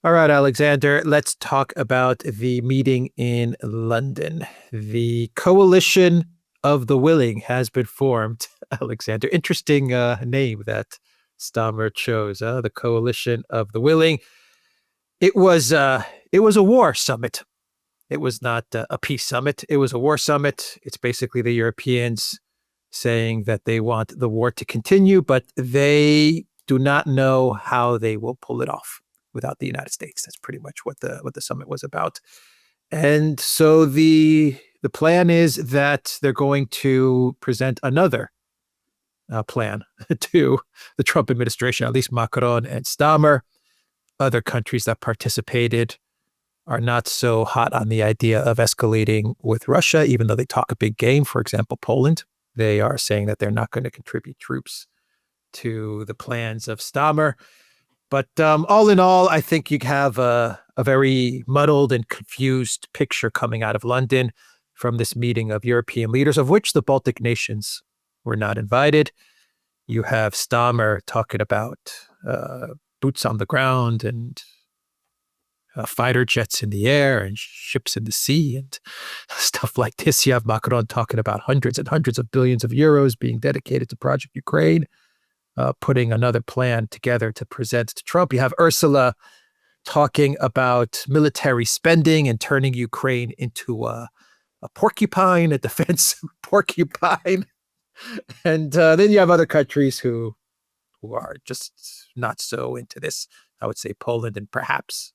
All right, Alexander, let's talk about the meeting in London. The Coalition of the Willing has been formed. Alexander, interesting name that Starmer chose, the Coalition of the Willing. It was it was a war summit. It was not a peace summit. It was a war summit. It's basically the Europeans saying that they want the war to continue, but they do not know how they will pull it off without the United States. That's pretty much what the summit was about. And so the plan is that they're going to present another plan to the Trump administration, at least Macron and Starmer. Other countries that participated are not so hot on the idea of escalating with Russia, even though they talk a big game. For example, Poland, they are saying that they're not going to contribute troops to the plans of Starmer. But all in all, I think you have a very muddled and confused picture coming out of London from this meeting of European leaders, of which the Baltic nations were not invited. You have Starmer talking about boots on the ground and fighter jets in the air and ships in the sea and stuff like this. You have Macron talking about hundreds and hundreds of billions of euros being dedicated to Project Ukraine, putting another plan together to present to Trump. You have Ursula talking about military spending and turning Ukraine into a porcupine, a defense porcupine. And then you have other countries who are just not so into this. I would say Poland, and perhaps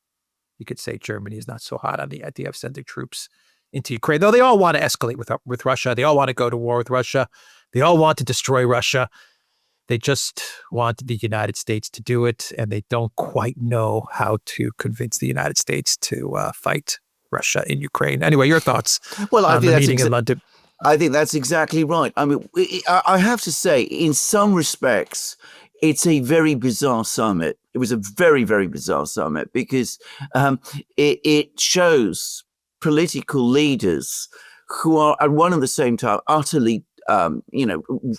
you could say Germany is not so hot on the idea of sending troops into Ukraine, though they all want to escalate with Russia. They all want to go to war with Russia. They all want to destroy Russia. They just want the United States to do it, and they don't quite know how to convince the United States to fight Russia in Ukraine. Anyway, your thoughts Well, I on think the that's meeting in London? I think that's exactly right. I mean, I have to say, in some respects, it's a very bizarre summit. It was a very, very bizarre summit because it shows political leaders who are at one and the same time utterly,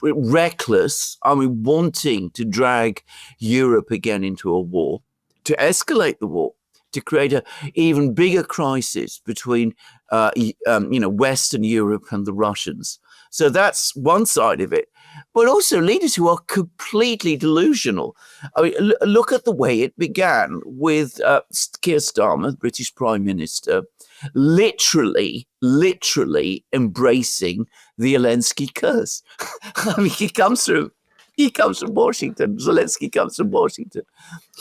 reckless. I mean, wanting to drag Europe again into a war, to escalate the war, to create an even bigger crisis between, Western Europe and the Russians. So that's one side of it. But also leaders who are completely delusional. I mean, look at the way it began with Keir Starmer, British Prime Minister, literally embracing the Zelensky curse. I mean, he comes from Washington. Zelensky comes from Washington.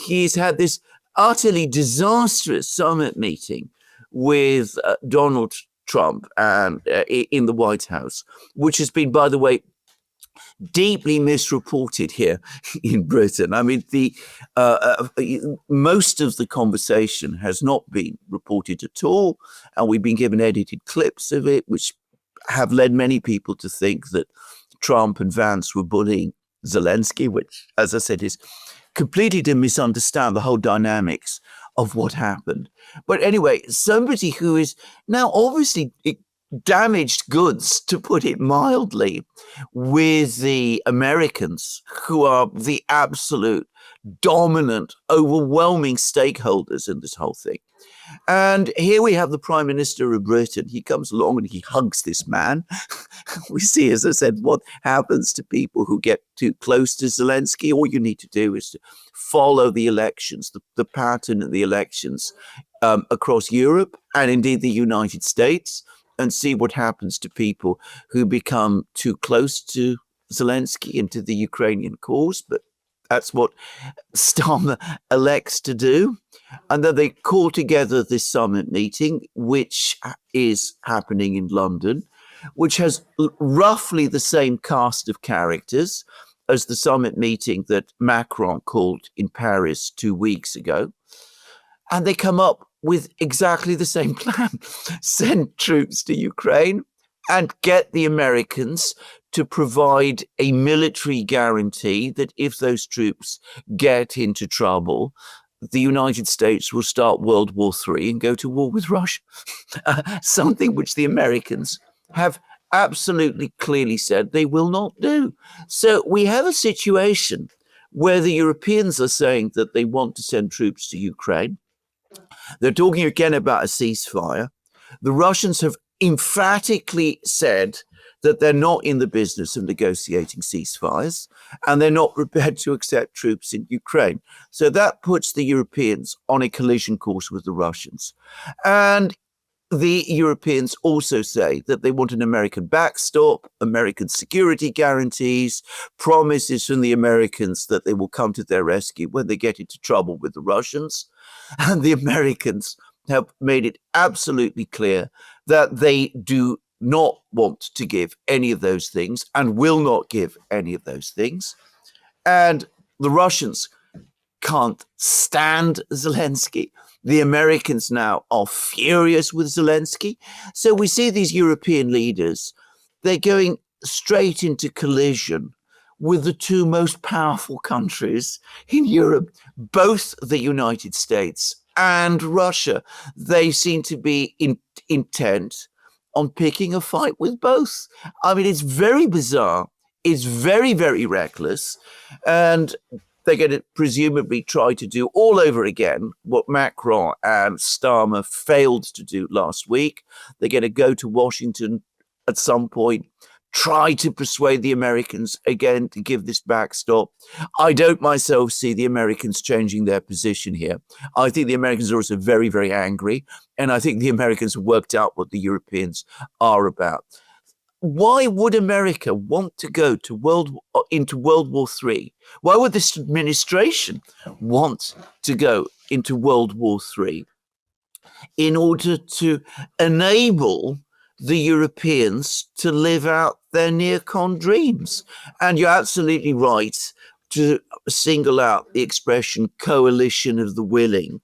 He's had this utterly disastrous summit meeting with Donald Trump and in the White House, which has been, by the way, deeply misreported here in Britain. I mean, the most of the conversation has not been reported at all, and we've been given edited clips of it, which have led many people to think that Trump and Vance were bullying Zelensky, which, as I said, is completely to misunderstand the whole dynamics of what happened. But anyway, somebody who is now obviously damaged goods, to put it mildly, with the Americans, who are the absolute dominant, overwhelming stakeholders in this whole thing. And here we have the Prime Minister of Britain. He comes along and he hugs this man. We see, as I said, what happens to people who get too close to Zelensky. All you need to do is to follow the elections, the pattern of the elections across Europe and indeed the United States, and see what happens to people who become too close to Zelensky and to the Ukrainian cause. But that's what Starmer elects to do. And then they call together this summit meeting, which is happening in London, which has roughly the same cast of characters as the summit meeting that Macron called in Paris 2 weeks ago. And they come up with exactly the same plan: send troops to Ukraine and get the Americans to provide a military guarantee that if those troops get into trouble, the United States will start World War III and go to war with Russia. Something which the Americans have absolutely clearly said they will not do. So we have a situation where the Europeans are saying that they want to send troops to Ukraine. They're talking again about a ceasefire. The Russians have emphatically said that they're not in the business of negotiating ceasefires, and they're not prepared to accept troops in Ukraine. So that puts the Europeans on a collision course with the Russians. And the Europeans also say that they want an American backstop, American security guarantees, promises from the Americans that they will come to their rescue when they get into trouble with the Russians. And the Americans have made it absolutely clear that they do not want to give any of those things and will not give any of those things. And the Russians can't stand Zelensky. The Americans now are furious with Zelensky. So we see these European leaders, they're going straight into collision with the two most powerful countries in Europe, both the United States and Russia. They seem to be intent on picking a fight with both. I mean, it's very bizarre. It's very, very reckless. And they're going to presumably try to do all over again what Macron and Starmer failed to do last week. They're going to go to Washington at some point, try to persuade the Americans again to give this backstop. I don't myself see the Americans changing their position here. I think the Americans are also very, very angry. And I think the Americans have worked out what the Europeans are about. Why would America want to go to into World War III? Why would this administration want to go into World War III? In order to enable the Europeans to live out their neocon dreams. And you're absolutely right to single out the expression coalition of the willing.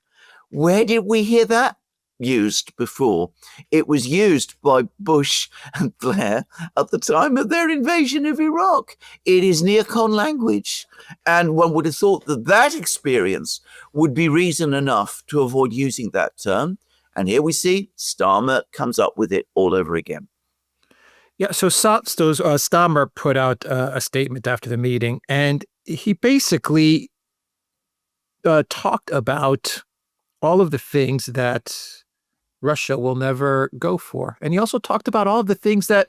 Where did we hear that used before? It was used by Bush and Blair at the time of their invasion of Iraq. It is neocon language. And one would have thought that that experience would be reason enough to avoid using that term. And here we see Starmer comes up with it all over again. Yeah, so Starmer put out a statement after the meeting, and he basically talked about all of the things that Russia will never go for. And he also talked about all of the things that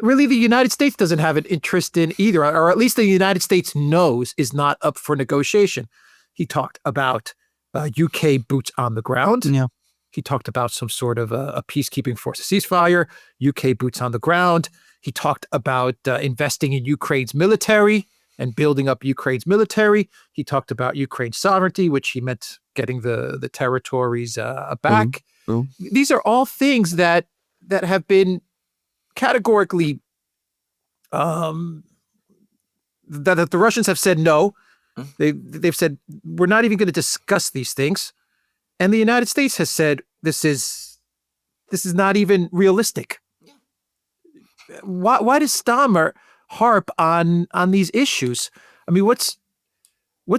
really the United States doesn't have an interest in either, or at least the United States knows is not up for negotiation. He talked about UK boots on the ground. Yeah. He talked about some sort of a peacekeeping force, a ceasefire, UK boots on the ground. He talked about investing in Ukraine's military and building up Ukraine's military. He talked about Ukraine's sovereignty, which he meant getting the territories back. Mm-hmm. These are all things that have been categorically that the Russians have said no. They've said we're not even going to discuss these things. And the United States has said this is not even realistic. Why does Starmer harp on these issues? I mean, what's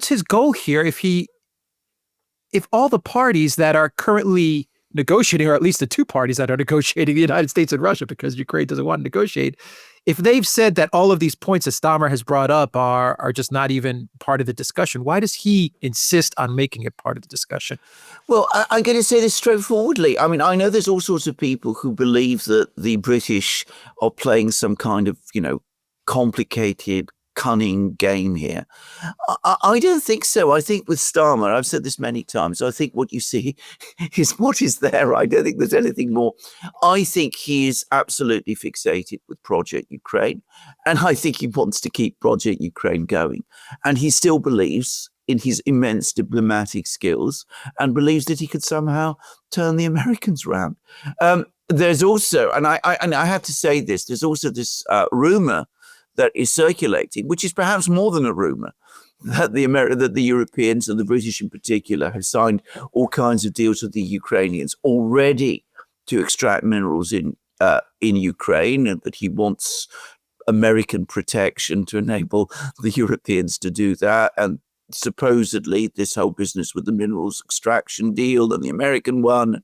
his goal here? If all the parties that are currently negotiating, or at least the two parties that are negotiating, the United States and Russia, because Ukraine doesn't want to negotiate, if they've said that all of these points that Starmer has brought up are just not even part of the discussion, why does he insist on making it part of the discussion? Well, I'm going to say this straightforwardly. I mean, I know there's all sorts of people who believe that the British are playing some kind of, complicated, cunning game here. I don't think so. I think with Starmer, I've said this many times, I think what you see is what is there. I don't think there's anything more. I think he is absolutely fixated with Project Ukraine, and I think he wants to keep Project Ukraine going. And he still believes in his immense diplomatic skills and believes that he could somehow turn the Americans round. There's also, and I have to say this, there's also this rumor that is circulating, which is perhaps more than a rumor, that the Europeans and the British in particular have signed all kinds of deals with the Ukrainians already to extract minerals in Ukraine, and that he wants American protection to enable the Europeans to do that. And supposedly this whole business with the minerals extraction deal and the American one,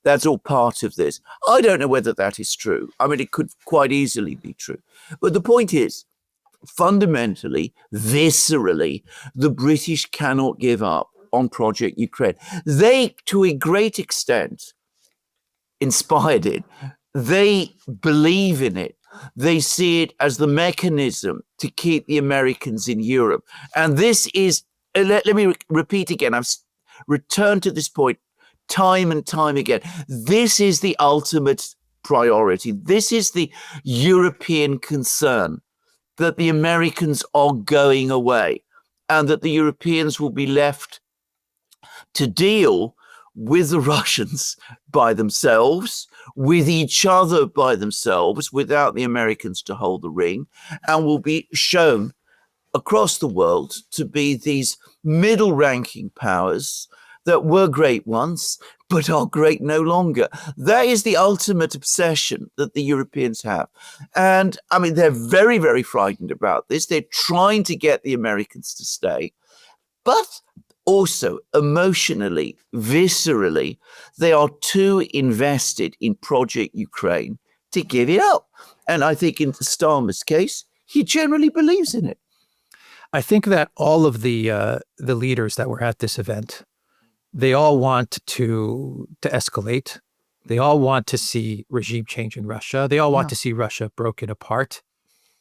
that's all part of this. I don't know whether that is true. I mean, it could quite easily be true. But the point is, fundamentally, viscerally, the British cannot give up on Project Ukraine. They, to a great extent, inspired it. They believe in it. They see it as the mechanism to keep the Americans in Europe. And this is, let me repeat again, I've returned to this point time and time again. This is the ultimate priority. This is the European concern, that the Americans are going away and that the Europeans will be left to deal with the Russians by themselves, with each other by themselves, without the Americans to hold the ring, and will be shown across the world to be these middle-ranking powers that were great once, but are great no longer. That is the ultimate obsession that the Europeans have. And I mean, they're very, very frightened about this. They're trying to get the Americans to stay, but also emotionally, viscerally, they are too invested in Project Ukraine to give it up. And I think in Starmer's case, he generally believes in it. I think that all of the leaders that were at this event, they all want to escalate. They all want to see regime change in Russia. They all want to see Russia broken apart.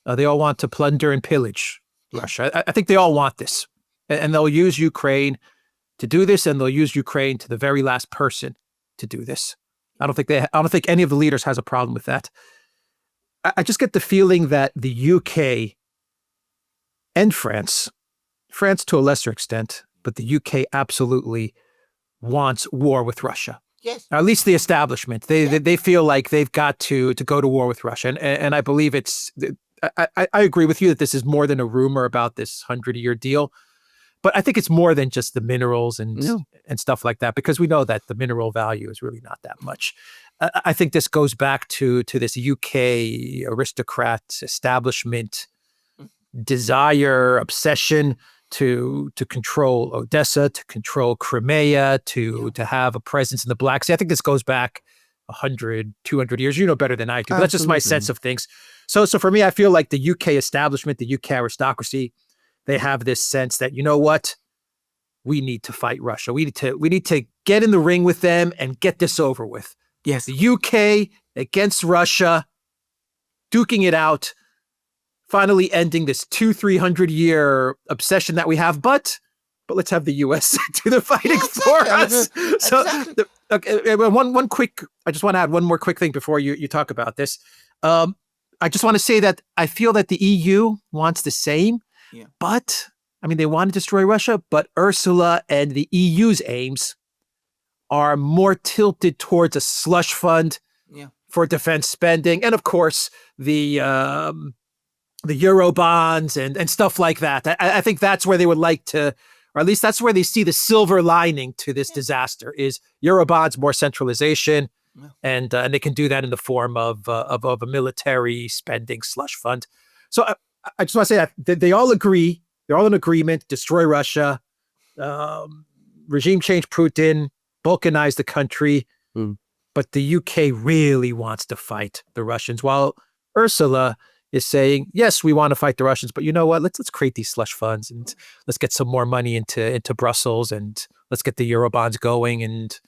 They all want to plunder and pillage Russia. I think they all want this. And they'll use Ukraine to do this, and they'll use Ukraine to the very last person to do this. I don't think any of the leaders has a problem with that. I just get the feeling that the UK and France to a lesser extent, but the UK absolutely wants war with Russia. Yes. Or at least the establishment. They feel like they've got to go to war with Russia. And I believe I agree with you that this is more than a rumor about this 100-year deal. But I think it's more than just the minerals and stuff like that, because we know that the mineral value is really not that much. I think this goes back to this UK aristocrat establishment desire, obsession to control Odessa, to control Crimea, to have a presence in the Black Sea. I think this goes back 100, 200 years. You know better than I do. But that's just my sense of things. So for me, I feel like the UK establishment, the UK aristocracy, they have this sense that, you know what, we need to fight Russia. We need to get in the ring with them and get this over with. Yes. The UK against Russia, duking it out, finally ending this 200-300 year obsession that we have. But let's have the US do the fighting for us. So, okay, one quick. I just want to add one more quick thing before you talk about this. I just want to say that I feel that the EU wants the same. Yeah. But, I mean, they want to destroy Russia, but Ursula and the EU's aims are more tilted towards a slush fund for defense spending. And of course, the Euro bonds and stuff like that. I think that's where they would like to, or at least that's where they see the silver lining to this disaster is Euro bonds, more centralization. And they can do that in the form of a military spending slush fund. So I just want to say that they all agree. They're all in agreement. Destroy Russia, regime change Putin, balkanize the country. But the UK really wants to fight the Russians, while Ursula is saying, yes, we want to fight the Russians, but you know what? Let's create these slush funds and let's get some more money into Brussels and let's get the Eurobonds going and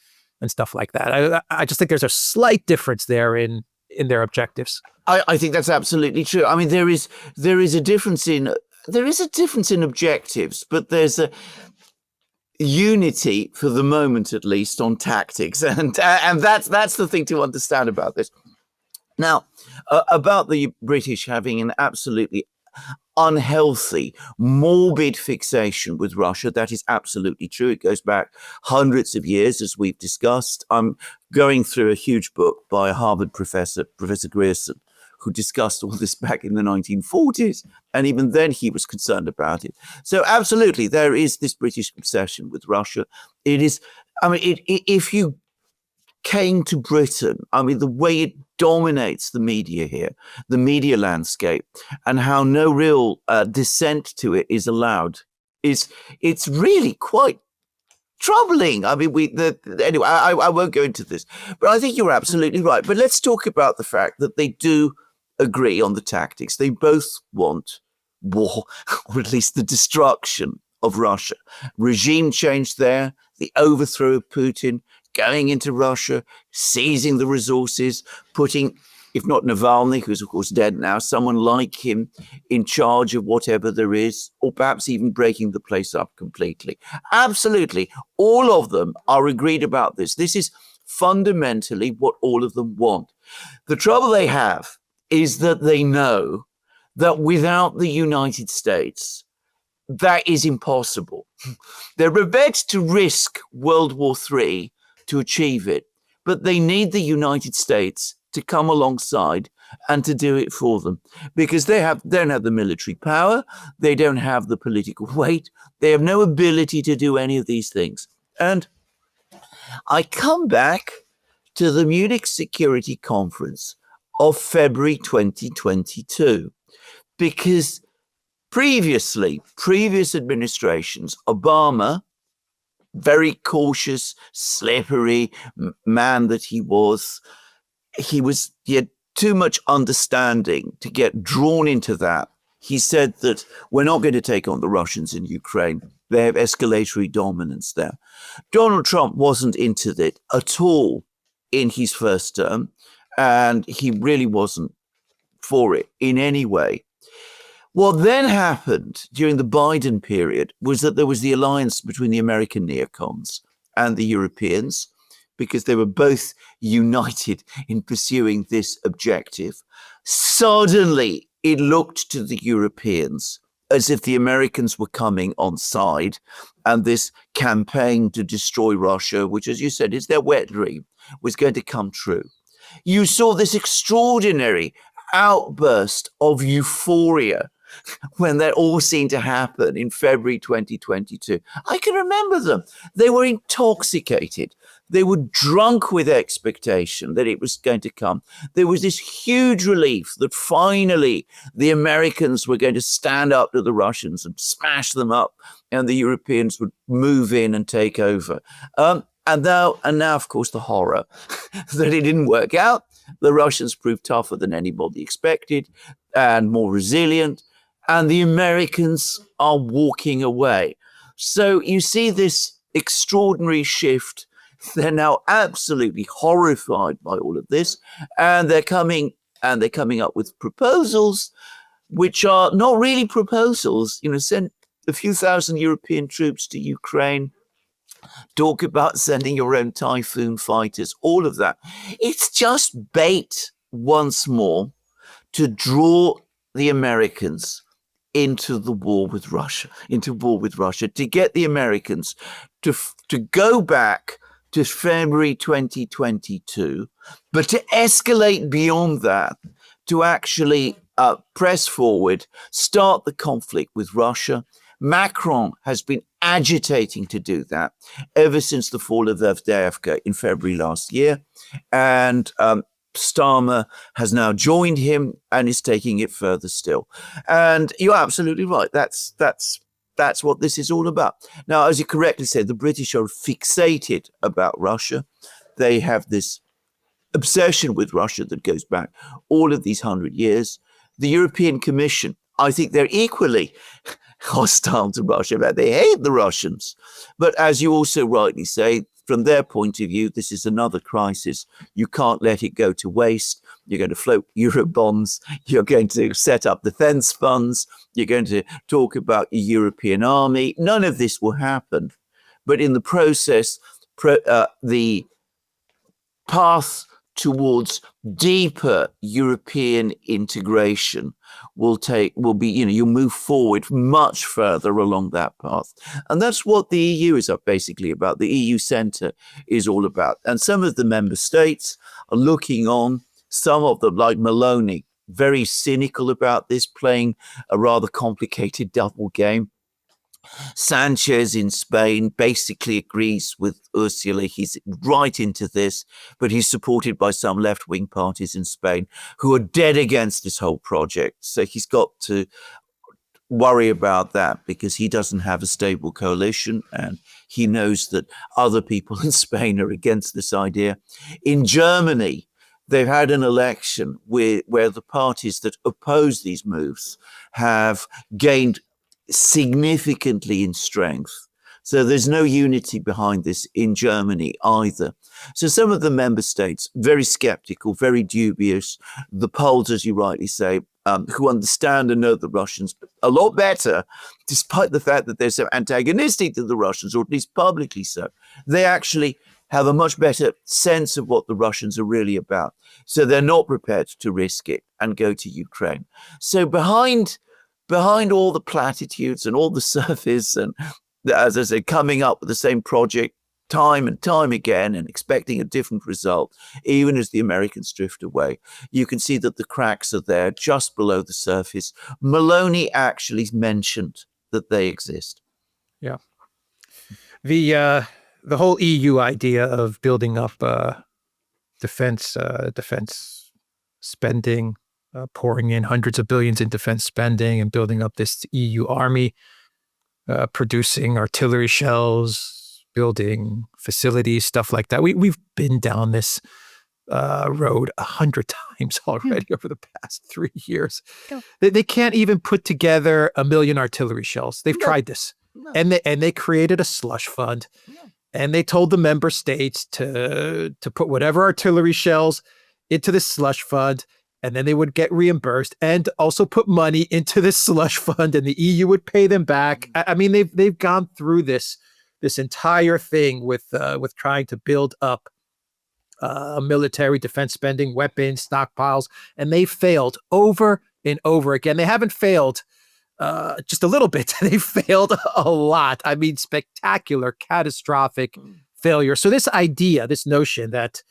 stuff like that. I just think there's a slight difference there in their objectives. I think that's absolutely true. I mean, there is a difference in objectives, but there's a unity for the moment, at least, on tactics, and that's the thing to understand about this. Now, about the British having an absolutely unhealthy, morbid fixation with Russia, that is absolutely true. It goes back hundreds of years, as we've discussed. I'm going through a huge book by a Harvard professor, Professor Grierson, who discussed all this back in the 1940s. And even then he was concerned about it. So absolutely, there is this British obsession with Russia. It is, I mean, if you came to Britain, I mean, the way it dominates the media here, the media landscape, and how no real dissent to it is allowed, it's really quite troubling. I mean, anyway, I won't go into this, but I think you're absolutely right. But let's talk about the fact that they do agree on the tactics. They both want war, or at least the destruction of Russia. Regime change there, the overthrow of Putin, going into Russia, seizing the resources, putting, if not Navalny, who's of course dead now, someone like him in charge of whatever there is, or perhaps even breaking the place up completely. Absolutely. All of them are agreed about this. This is fundamentally what all of them want. The trouble they have is that they know that without the United States, that is impossible. They're prepared to risk World War III to achieve it, but they need the United States to come alongside and to do it for them, because they don't have the military power, they don't have the political weight, they have no ability to do any of these things. And I come back to the Munich Security Conference of February 2022, because previous administrations, Obama, very cautious, slippery man that he had too much understanding to get drawn into that. He said that we're not going to take on the Russians in Ukraine. They have escalatory dominance there. Donald Trump wasn't into that at all in his first term, and he really wasn't for it in any way. What then happened during the Biden period was that there was the alliance between the American neocons and the Europeans, because they were both united in pursuing this objective. Suddenly, it looked to the Europeans as if the Americans were coming on side, and this campaign to destroy Russia, which, as you said, is their wet dream, was going to come true. You saw this extraordinary outburst of euphoria when that all seemed to happen in February 2022. I can remember them. They were intoxicated. They were drunk with expectation that it was going to come. There was this huge relief that finally the Americans were going to stand up to the Russians and smash them up, and the Europeans would move in and take over. And now, of course, the horror that it didn't work out. The Russians proved tougher than anybody expected and more resilient, and the Americans are walking away. So you see this extraordinary shift. They're now absolutely horrified by all of this, and they're coming up with proposals which are not really proposals. Send a few thousand European troops to Ukraine, talk about sending your own Typhoon fighters, all of that. It's just bait once more to draw the Americans into war with Russia, to get the Americans to go back to February 2022, but to escalate beyond that, to actually press forward, start the conflict with Russia. Macron has been agitating to do that ever since the fall of Avdiivka in February last year. And Starmer has now joined him and is taking it further still. And you're absolutely right. That's what this is all about. Now, as you correctly said, the British are fixated about Russia. They have this obsession with Russia that goes back all of these 100 years. The European Commission, I think they're equally hostile to Russia, but they hate the Russians. But as you also rightly say, from their point of view, this is another crisis. You can't let it go to waste. You're going to float Euro bonds. You're going to set up defense funds. You're going to talk about a European army. None of this will happen. But in the process, the path towards deeper European integration will be, you'll move forward much further along that path. And that's what the EU is basically about. The EU Centre is all about. And some of the member states are looking on, some of them, like Maloney, very cynical about this, playing a rather complicated double game. Sanchez in Spain basically agrees with Ursula. He's right into this, but he's supported by some left-wing parties in Spain who are dead against this whole project. So he's got to worry about that because he doesn't have a stable coalition, and he knows that other people in Spain are against this idea. In Germany, they've had an election where the parties that oppose these moves have gained significantly in strength. So there's no unity behind this in Germany either. So some of the member states, very skeptical, very dubious. The Poles, as you rightly say, who understand and know the Russians a lot better, despite the fact that they're so antagonistic to the Russians, or at least publicly so. They actually have a much better sense of what the Russians are really about. So they're not prepared to risk it and go to Ukraine. So behind all the platitudes and all the surface and, as I said, coming up with the same project time and time again and expecting a different result, even as the Americans drift away, you can see that the cracks are there just below the surface. Maloney actually mentioned that they exist. Yeah. The whole EU idea of building up defense spending, pouring in hundreds of billions in defense spending and building up this EU army, producing artillery shells, building facilities, stuff like that. We've been down this road 100 times already over the past 3 years. Yeah. They can't even put together 1 million artillery shells. They've tried this. No. And they created a slush fund. Yeah. And they told the member states to put whatever artillery shells into this slush fund, and then they would get reimbursed and also put money into this slush fund, and the EU would pay them back. I mean, they've gone through this entire thing with trying to build up military defense spending, weapons, stockpiles, and they failed over and over again. They haven't failed just a little bit. They failed a lot. I mean, spectacular, catastrophic failure. So this idea, this notion that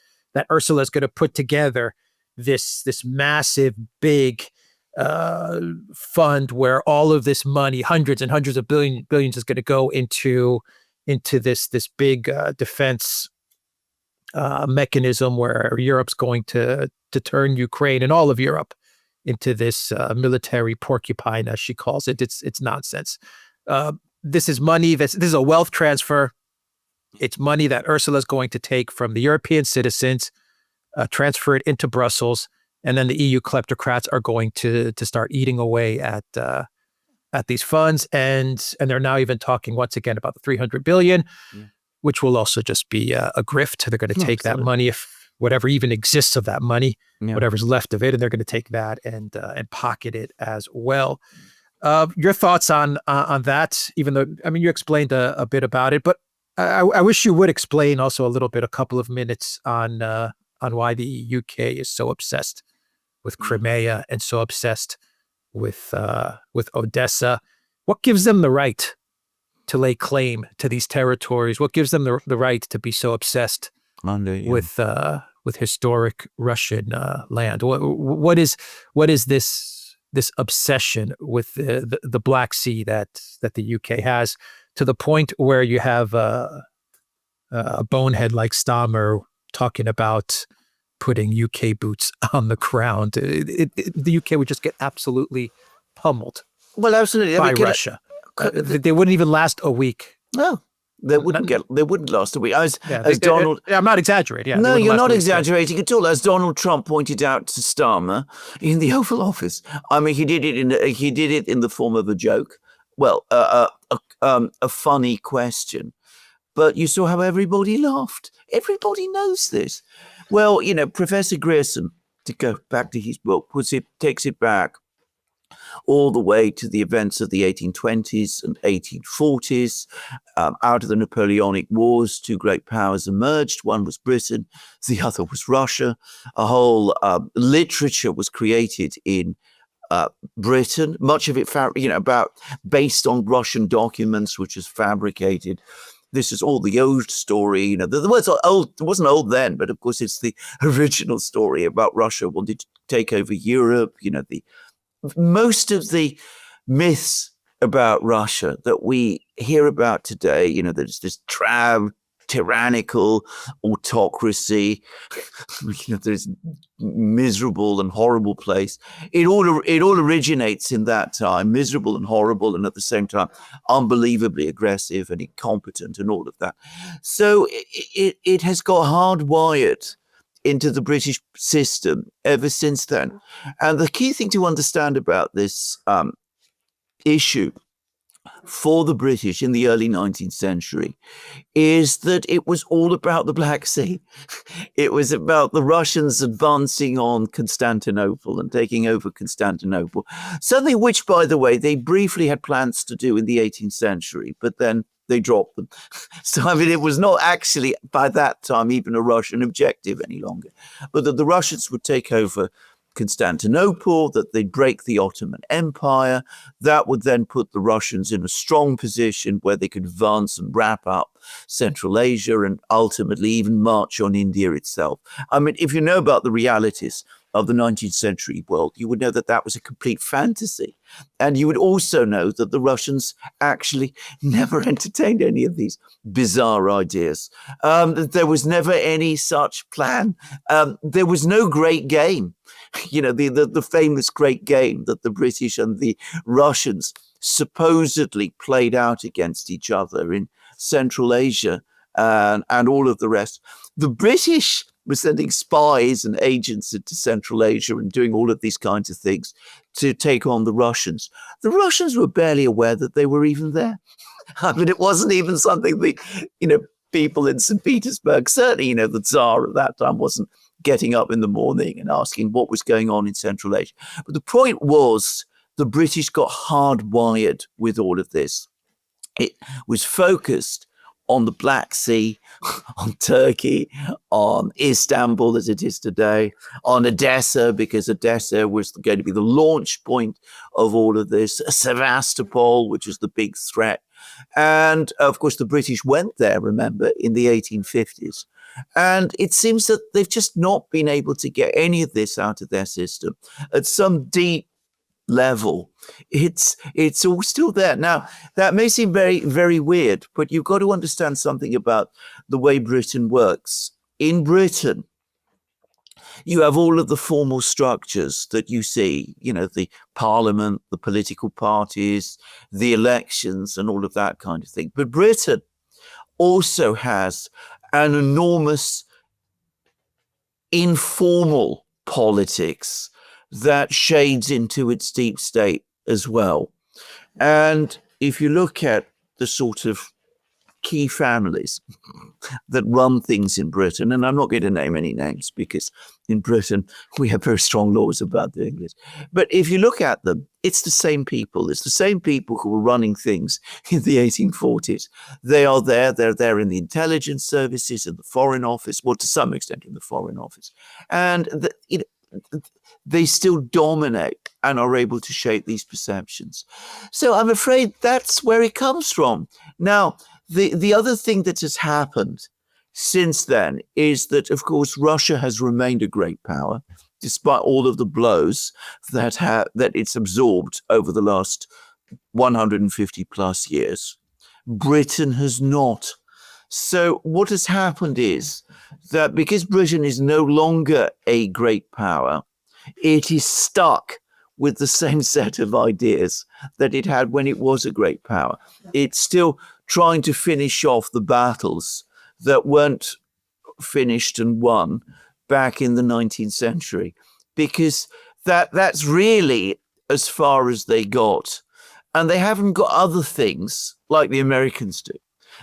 Ursula is going to put together this massive, big fund where all of this money, hundreds and hundreds of billions, is going to go into this big defense mechanism where Europe's going to turn Ukraine and all of Europe into this military porcupine, as she calls it. It's nonsense. This is money. This is a wealth transfer. It's money that Ursula is going to take from the European citizens, transfer it into Brussels, and then the EU kleptocrats are going to start eating away at these funds. And they're now even talking once again about the 300 billion, which will also just be a grift. They're going to take that money, if whatever even exists of that money, whatever's left of it, and they're going to take that and pocket it as well. Your thoughts on that? Even though, I mean, you explained a bit about it, but I wish you would explain also a couple of minutes on why the UK is so obsessed with Crimea and so obsessed with Odessa. What gives them the right to lay claim to these territories? What gives them the right to be so obsessed with historic Russian land? What is this obsession with the Black Sea that the UK has, to the point where you have a bonehead like Starmer talking about putting UK boots on the ground? The UK would just get absolutely pummeled. Well, absolutely. By Russia. They wouldn't even last a week. No. They wouldn't last a week. Donald, I'm not exaggerating. Yeah, no, you're not exaggerating at all. As Donald Trump pointed out to Starmer in the Oval Office, I mean, he did it in the form of a joke. Well, a funny question, but you saw how everybody laughed. Everybody knows this. Well, Professor Grierson, to go back to his book, takes it back all the way to the events of the 1820s and 1840s. Out of the Napoleonic Wars, two great powers emerged. One was Britain, the other was Russia. A whole literature was created in Britain, much of it based on Russian documents, which is fabricated. This is all the old story. The words are old. It wasn't old then, but of course it's the original story about Russia wanting to take over Europe. Most of the myths about Russia that we hear about today, there's this tyrannical autocracy, this miserable and horrible place. It all originates in that time, miserable and horrible, and at the same time unbelievably aggressive and incompetent and all of that. So it has got hardwired into the British system ever since then. And the key thing to understand about this issue for the British in the early 19th century is that it was all about the Black Sea. It was about the Russians advancing on Constantinople and taking over Constantinople, something which, by the way, they briefly had plans to do in the 18th century, but then they dropped them. So, I mean, it was not actually, by that time, even a Russian objective any longer, but that the Russians would take over Constantinople, that they'd break the Ottoman Empire. That would then put the Russians in a strong position where they could advance and wrap up Central Asia and ultimately even march on India itself. I mean, if you know about the realities of the 19th century world, you would know that that was a complete fantasy. And you would also know that the Russians actually never entertained any of these bizarre ideas. There was never any such plan. There was no great game. You know, the famous great game that the British and the Russians supposedly played out against each other in Central Asia and all of the rest. The British were sending spies and agents into Central Asia and doing all of these kinds of things to take on the Russians. The Russians were barely aware that they were even there. I mean, it wasn't even something that, you know, people in St. Petersburg, certainly, you know, the Tsar at that time wasn't getting up in the morning and asking what was going on in Central Asia. But the point was the British got hardwired with all of this. It was focused on the Black Sea, on Turkey, on Istanbul as it is today, on Odessa, because Odessa was going to be the launch point of all of this, Sevastopol, which was the big threat. And of course, the British went there, remember, in the 1850s. And it seems that they've just not been able to get any of this out of their system at some deep level. It's all still there. Now, that may seem very, very weird, but you've got to understand something about the way Britain works. In Britain, you have all of the formal structures that you see, you know, the parliament, the political parties, the elections, and all of that kind of thing. But Britain also has an enormous informal politics that shades into its deep state as well. And if you look at the sort of key families that run things in Britain, and I'm not going to name any names because in Britain we have very strong laws about doing this. But if you look at them, it's the same people. It's the same people who were running things in the 1840s. They are there. They're there in the intelligence services, in the Foreign Office, well, to some extent in the Foreign Office. And they still dominate and are able to shape these perceptions. So I'm afraid that's where it comes from. Now, the other thing that has happened since then is that, of course, Russia has remained a great power, despite all of the blows that it's absorbed over the last 150 plus years. Britain has not. So what has happened is that because Britain is no longer a great power, it is stuck with the same set of ideas that it had when it was a great power. It's still trying to finish off the battles that weren't finished and won back in the 19th century, because that's really as far as they got. And they haven't got other things like the Americans do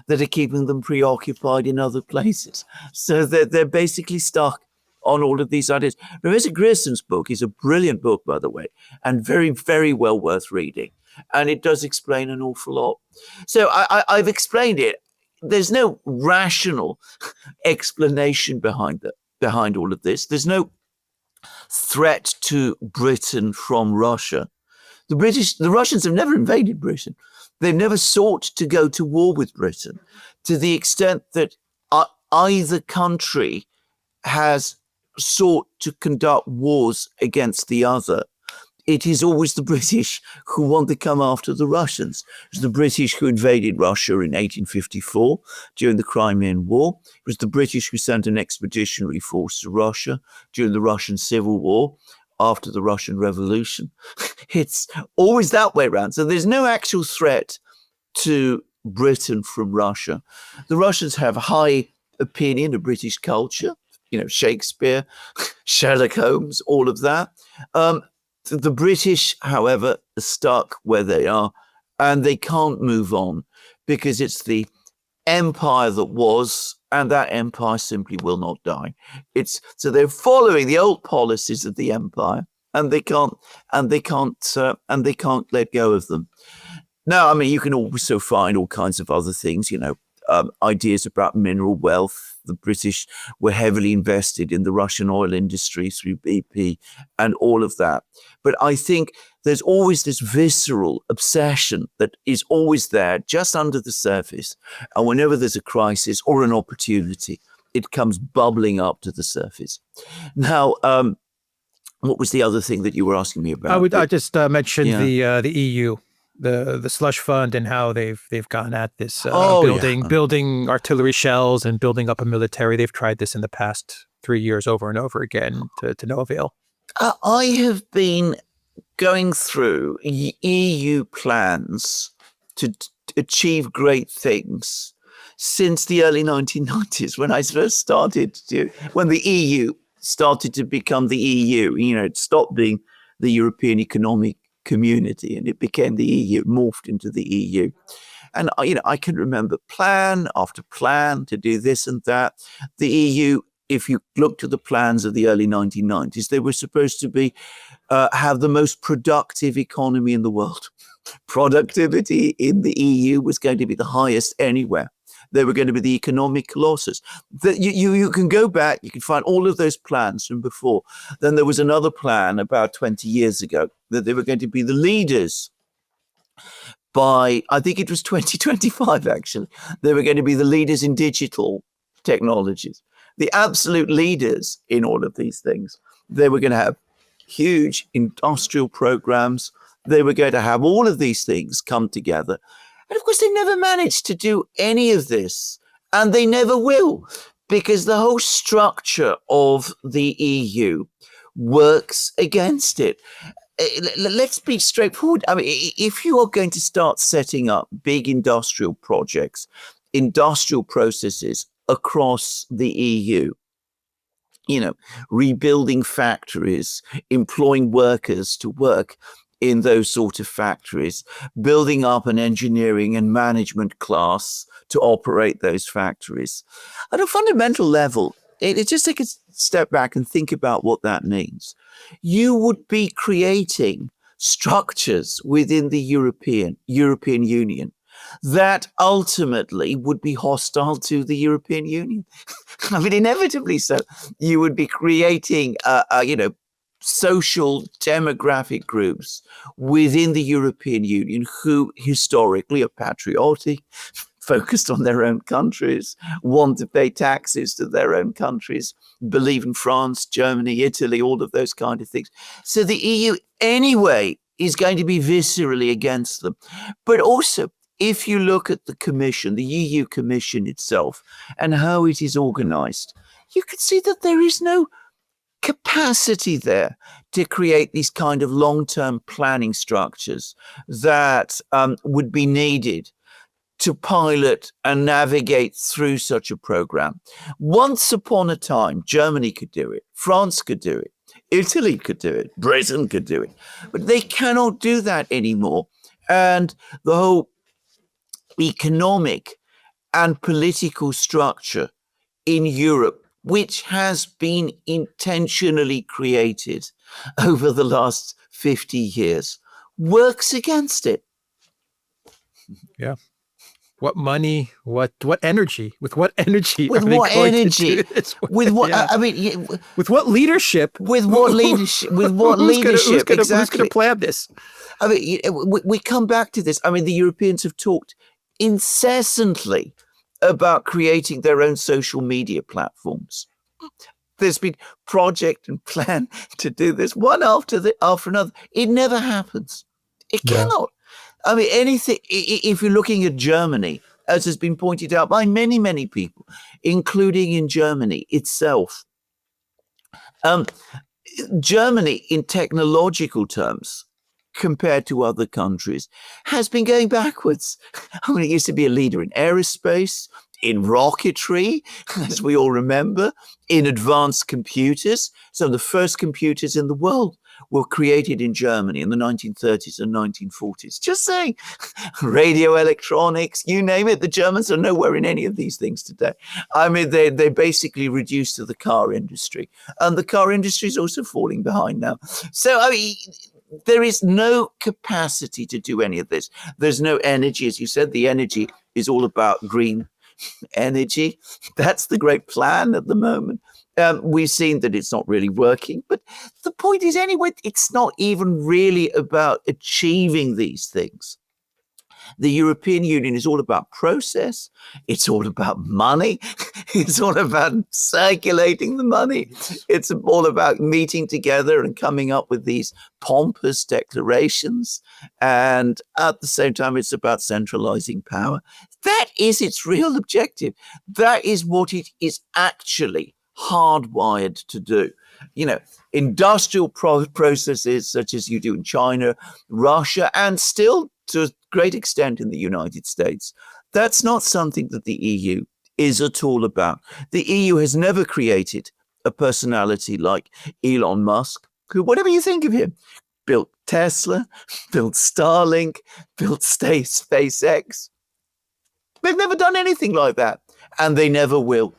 that are keeping them preoccupied in other places. So they're basically stuck on all of these ideas. Professor Grierson's book is a brilliant book, by the way, and very, very well worth reading. And it does explain an awful lot. So I've explained it. There's no rational explanation behind all of this. There's no threat to Britain from Russia. The Russians have never invaded Britain. They've never sought to go to war with Britain, to the extent that either country has sought to conduct wars against the other. It is always the British who want to come after the Russians. It was the British who invaded Russia in 1854 during the Crimean War. It was the British who sent an expeditionary force to Russia during the Russian Civil War after the Russian Revolution. It's always that way around. So there's no actual threat to Britain from Russia. The Russians have a high opinion of British culture, you know, Shakespeare, Sherlock Holmes, all of that. The British, however, are stuck where they are, and they can't move on because it's the empire that was, and that empire simply will not die. So they're following the old policies of the empire, and they can't let go of them. Now, I mean, you can also find all kinds of other things, ideas about mineral wealth. The British were heavily invested in the Russian oil industry through BP and all of that. But I think there's always this visceral obsession that is always there just under the surface. And whenever there's a crisis or an opportunity, it comes bubbling up to the surface. Now, what was the other thing that you were asking me about? I just mentioned the EU, the slush fund, and how they've gone at this building artillery shells and building up a military. They've tried this in the past 3 years over and over again to no avail. I have been going through EU plans to achieve great things since the early 1990s, when I first started when the EU started to become the EU. It stopped being the European Economic Community and it became the EU, morphed into the EU. And, I can remember plan after plan to do this and that. The EU, if you look to the plans of the early 1990s, they were supposed to have the most productive economy in the world. Productivity in the EU was going to be the highest anywhere. They were going to be the economic colossus. You can go back, you can find all of those plans from before. Then there was another plan about 20 years ago that they were going to be the leaders by, I think it was 2025 actually. They were going to be the leaders in digital technologies, the absolute leaders in all of these things. They were going to have huge industrial programs. They were going to have all of these things come together. And of course, they never managed to do any of this, and they never will, because the whole structure of the EU works against it. Let's be straightforward. I mean, if you are going to start setting up big industrial projects, industrial processes across the EU, rebuilding factories, employing workers to work in those sort of factories, building up an engineering and management class to operate those factories. At a fundamental level, it just take a step back and think about what that means. You would be creating structures within the European Union that ultimately would be hostile to the European Union. I mean, inevitably so. You would be creating, social demographic groups within the European Union who historically are patriotic, focused on their own countries, want to pay taxes to their own countries, believe in France, Germany, Italy, all of those kind of things. So the EU anyway is going to be viscerally against them. But also, if you look at the Commission, the EU Commission itself, and how it is organized, you can see that there is no capacity there to create these kind of long-term planning structures that would be needed to pilot and navigate through such a program. Once upon a time, Germany could do it, France could do it, Italy could do it, Britain could do it, but they cannot do that anymore. And the whole economic and political structure in Europe, which has been intentionally created over the last 50 years, works against it. Yeah. What money, what energy, with what energy? With what energy? With what, yeah. I mean, with what leadership? With what leadership? With what leadership? Who's going to plan this? I mean, we come back to this. I mean, the Europeans have talked incessantly about creating their own social media platforms. There's been project and plan to do this one after another. It never happens. It cannot. I mean, anything, if you're looking at Germany, as has been pointed out by many, many people, including in Germany itself, Germany, in technological terms, compared to other countries, has been going backwards. I mean, it used to be a leader in aerospace, in rocketry, as we all remember, in advanced computers, some of the first computers in the world were created in Germany in the 1930s and 1940s. Just saying, radio electronics, you name it. The Germans are nowhere in any of these things today. I mean, they basically reduced to the car industry. And the car industry is also falling behind now. So, I mean, there is no capacity to do any of this. There's no energy, as you said. The energy is all about green energy. That's the great plan at the moment. We've seen that it's not really working. But the point is, anyway, it's not even really about achieving these things. The European Union is all about process. It's all about money. It's all about circulating the money. It's all about meeting together and coming up with these pompous declarations. And at the same time, it's about centralizing power. That is its real objective. That is what it is actually hardwired to do. Industrial processes such as you do in China, Russia, and still to a great extent in the United States. That's not something that the EU is at all about. The EU has never created a personality like Elon Musk, who, whatever you think of him, built Tesla, built Starlink, built SpaceX. They've never done anything like that, and they never will.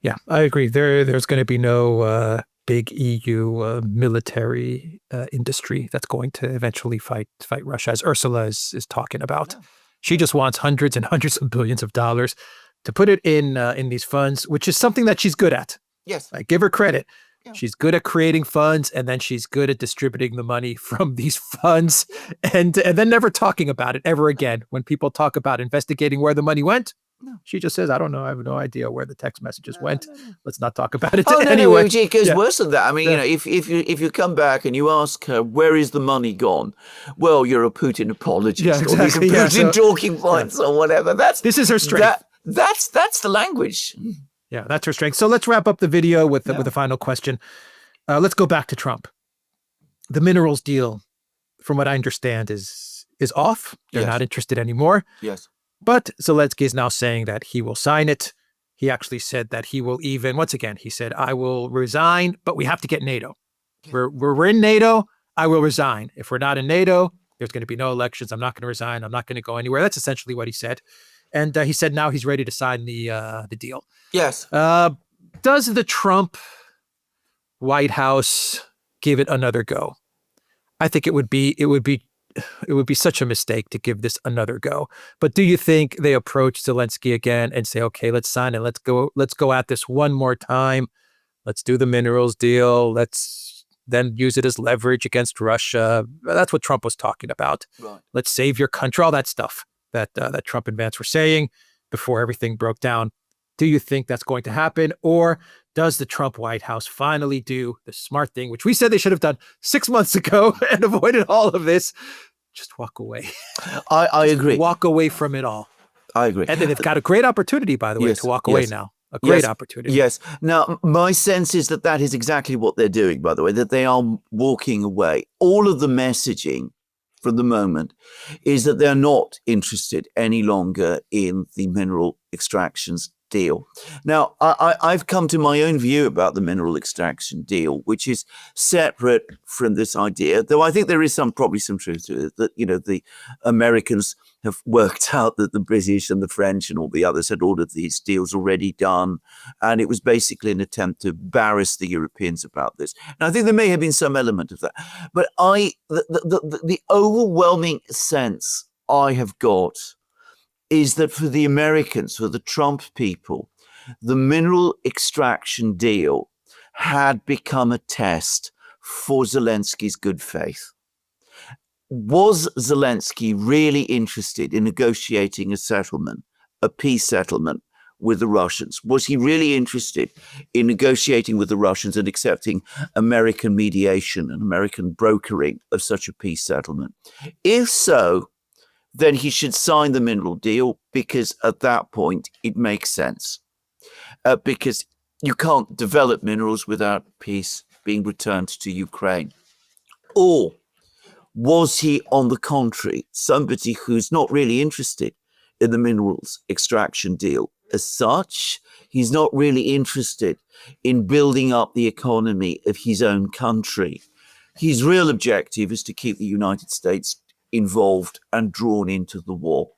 Yeah, I agree. There's going to be no big EU military industry that's going to eventually fight Russia, as Ursula is talking about. Yeah. She just wants hundreds and hundreds of billions of dollars to put it in these funds, which is something that she's good at. Yes, I give her credit. Yeah. She's good at creating funds, and then she's good at distributing the money from these funds, and then never talking about it ever again. When people talk about investigating where the money went, no. She just says, I don't know. I have no idea where the text messages went. No. Let's not talk about it anyway. No, it goes worse than that. I mean, if you come back and you ask her, where is the money gone? Well, you're a Putin apologist. Yeah, exactly. Or these are Putin talking points or whatever. This is her strength. That's the language. Yeah, that's her strength. So let's wrap up the video with a final question. Let's go back to Trump. The minerals deal, from what I understand, is off. They're not interested anymore. Yes. But Zelensky is now saying that he will sign it. He actually said that he will even, once again, he said, I will resign, but we have to get NATO. We're in NATO. I will resign. If we're not in NATO, there's going to be no elections. I'm not going to resign. I'm not going to go anywhere. That's essentially what he said. And he said now he's ready to sign the deal. Yes. Does the Trump White House give it another go? I think it would be such a mistake to give this another go. But do you think they approach Zelensky again and say, okay, let's sign it. Let's go at this one more time. Let's do the minerals deal. Let's then use it as leverage against Russia. That's what Trump was talking about. Right. Let's save your country, all that stuff that Trump and Vance were saying before everything broke down. Do you think that's going to happen? Or does the Trump White House finally do the smart thing, which we said they should have done 6 months ago and avoided all of this? Just walk away. I agree. Walk away from it all. I agree. And then they've got a great opportunity, by the way, to walk away now. A great opportunity. Yes. Now, my sense is that is exactly what they're doing, by the way, that they are walking away. All of the messaging from the moment is that they're not interested any longer in the mineral extractions deal. Now, I've come to my own view about the mineral extraction deal, which is separate from this idea, though I think there is probably some truth to it, that, the Americans have worked out that the British and the French and all the others had all of these deals already done. And it was basically an attempt to embarrass the Europeans about this. And I think there may have been some element of that. But the overwhelming sense I have got is that for the Americans, for the Trump people, the mineral extraction deal had become a test for Zelensky's good faith. Was Zelensky really interested in negotiating a settlement, a peace settlement with the Russians? Was he really interested in negotiating with the Russians and accepting American mediation and American brokering of such a peace settlement? If so, then he should sign the mineral deal, because at that point it makes sense. Because you can't develop minerals without peace being returned to Ukraine. Or was he, on the contrary, somebody who's not really interested in the minerals extraction deal as such? He's not really interested in building up the economy of his own country. His real objective is to keep the United States involved and drawn into the war.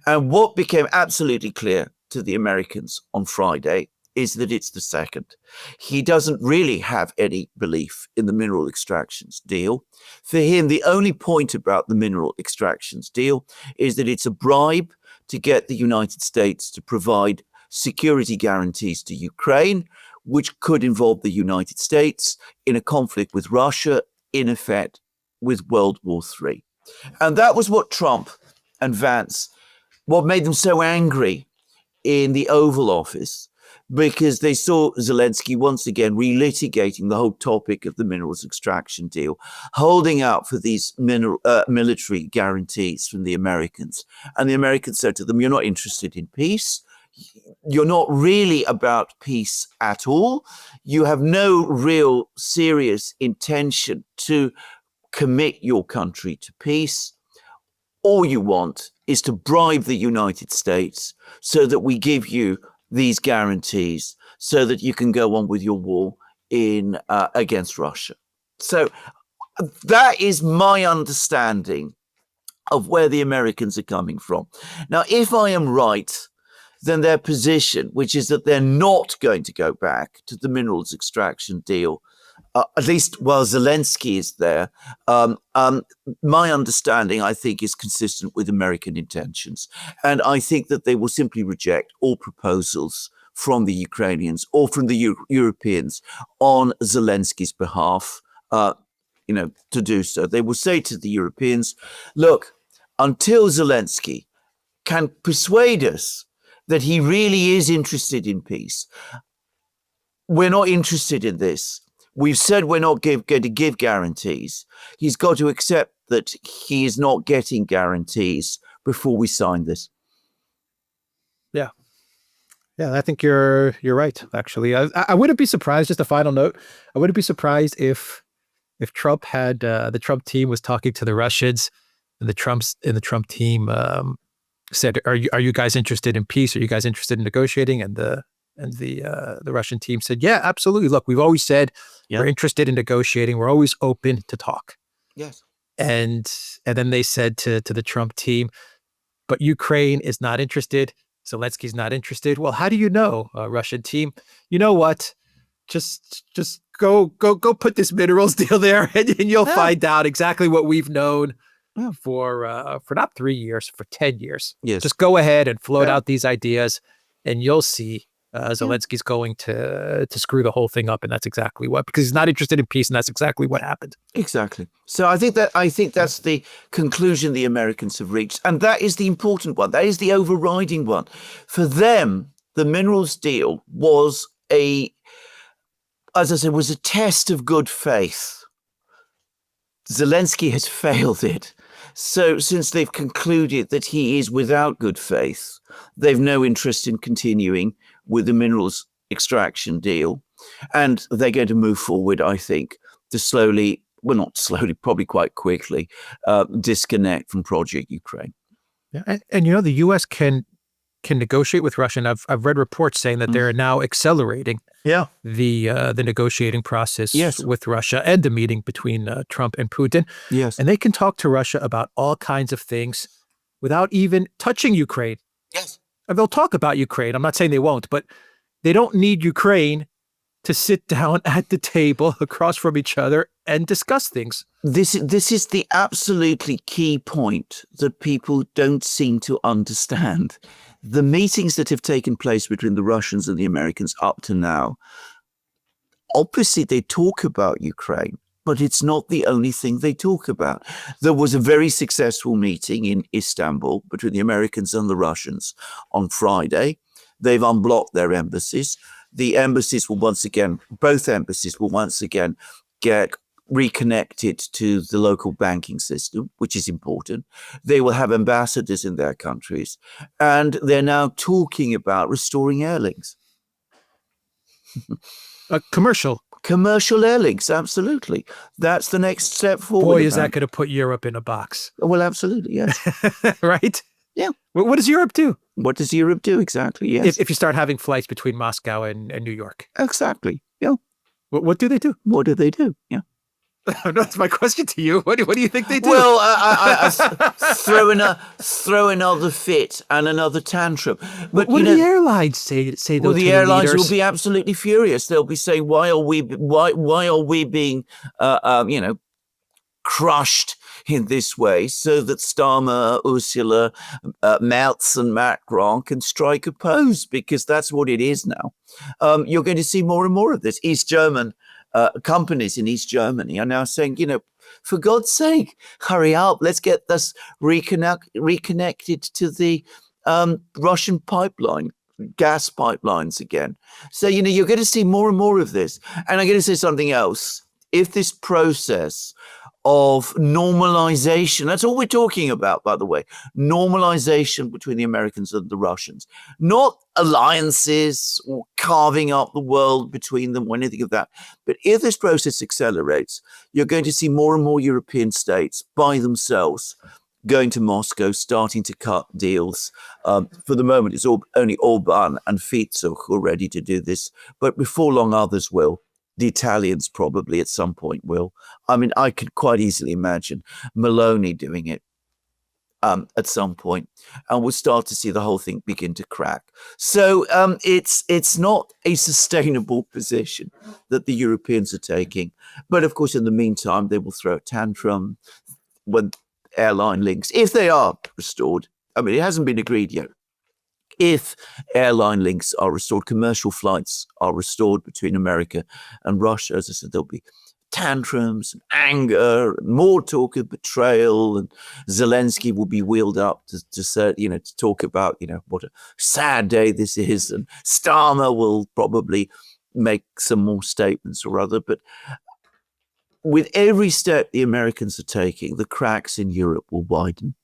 And what became absolutely clear to the Americans on Friday is that it's the second. He doesn't really have any belief in the mineral extractions deal. For him, the only point about the mineral extractions deal is that it's a bribe to get the United States to provide security guarantees to Ukraine, which could involve the United States in a conflict with Russia, in effect, with World War III. And that was what Trump and Vance, what made them so angry in the Oval Office, because they saw Zelensky once again relitigating the whole topic of the minerals extraction deal, holding out for these military guarantees from the Americans. And the Americans said to them, you're not interested in peace. You're not really about peace at all. You have no real serious intention to commit your country to peace. All you want is to bribe the United States so that we give you these guarantees so that you can go on with your war in against Russia. So that is my understanding of where the Americans are coming from. Now, if I am right, then their position, which is that they're not going to go back to the minerals extraction deal, at least while Zelensky is there, my understanding, I think, is consistent with American intentions. And I think that they will simply reject all proposals from the Ukrainians or from the Europeans on Zelensky's behalf, to do so. They will say to the Europeans, look, until Zelensky can persuade us that he really is interested in peace, we're not interested in this. We've said we're not going to give guarantees. He's got to accept that he is not getting guarantees before we sign this. Yeah. Yeah, I think you're right, actually. I wouldn't be surprised, just a final note, I wouldn't be surprised if Trump had the Trump team was talking to the Russians and the Trump team said, are you guys interested in peace? Are you guys interested in negotiating? And the Russian team said, yeah, absolutely. Look, we've always said we're interested in negotiating. We're always open to talk. Yes. And then they said to the Trump team, but Ukraine is not interested. Zelensky's not interested. Well, how do you know, Russian team? You know what? Just go put this minerals deal there, and you'll find out exactly what we've known for not 3 years, for 10 years. Yes. Just go ahead and float out these ideas, and you'll see Zelensky's going to screw the whole thing up, and that's exactly what, because he's not interested in peace, and that's exactly what happened. Exactly. So I think that's the conclusion the Americans have reached, and that is the important one. That is the overriding one. For them, the minerals deal was as I said, was a test of good faith. Zelensky has failed it. So since they've concluded that he is without good faith, they've no interest in continuing with the minerals extraction deal. And they're going to move forward, I think, to slowly, well, not slowly, probably quite quickly, disconnect from Project Ukraine. Yeah, and the U.S. can negotiate with Russia. And I've read reports saying that they're now accelerating the negotiating process with Russia and the meeting between Trump and Putin. Yes. And they can talk to Russia about all kinds of things without even touching Ukraine. Yes. And they'll talk about Ukraine. I'm not saying they won't, but they don't need Ukraine to sit down at the table across from each other and discuss things. This is the absolutely key point that people don't seem to understand. The meetings that have taken place between the Russians and the Americans up to now, obviously they talk about Ukraine, but it's not the only thing they talk about. There was a very successful meeting in Istanbul between the Americans and the Russians on Friday. They've unblocked their embassies. The embassies will both embassies will once again get reconnected to the local banking system, which is important. They will have ambassadors in their countries, and they're now talking about restoring air links. Commercial air links, absolutely. That's the next step forward. Boy, is that going to put Europe in a box. Well, absolutely, yes. Right? Yeah. What does Europe do? What does Europe do exactly? Yes. If you start having flights between Moscow and New York. Exactly. Yeah. What do they do? What do they do? Yeah. That's my question to you. What do you think they do? Well, throw another fit and another tantrum. But what do the airlines say though? well, to the airlines leaders? will be absolutely furious. They'll be saying, "Why are we being, crushed in this way, so that Starmer, Ursula, Merz, and Macron can strike a pose?" Because that's what it is now. You're going to see more and more of this. East German companies in East Germany are now saying, for God's sake, hurry up. Let's get this reconnected to the Russian pipeline, gas pipelines again. So, you're going to see more and more of this. And I'm going to say something else. If this process of normalization, that's all we're talking about, by the way, normalization between the Americans and the Russians, not alliances or carving up the world between them or anything of that. But if this process accelerates, you're going to see more and more European states by themselves going to Moscow, starting to cut deals. For the moment, it's only Orban and Fico who are ready to do this. But before long, others will. The Italians probably at some point will. I mean, I could quite easily imagine Meloni doing it at some point, and we'll start to see the whole thing begin to crack. So it's not a sustainable position that the Europeans are taking. But of course, in the meantime, they will throw a tantrum when airline links, if they are restored. I mean, it hasn't been agreed yet. If airline links are restored, commercial flights are restored between America and Russia, as I said, there'll be tantrums and anger and more talk of betrayal, and Zelensky will be wheeled up to say, to talk about, what a sad day this is, and Starmer will probably make some more statements or other. But with every step the Americans are taking, the cracks in Europe will widen.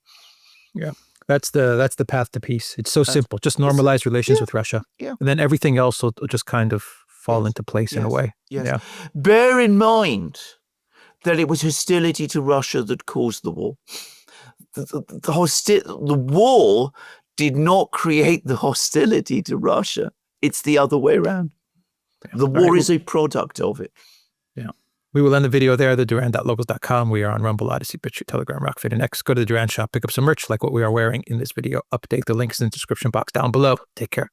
Yeah. That's the path to peace. It's so simple. Just normalize relations with Russia. Yeah. And then everything else will just kind of fall into place in a way. Yes. Yeah. Bear in mind that it was hostility to Russia that caused the war. The war did not create the hostility to Russia. It's the other way around. Yeah. The war is a product of it. Yeah. We will end the video there, the Duran.locals.com. We are on Rumble, Odyssey, BitChute, Telegram, Rockfit, and X. Go to the Duran shop, pick up some merch like what we are wearing in this video. Update the links in the description box down below. Take care.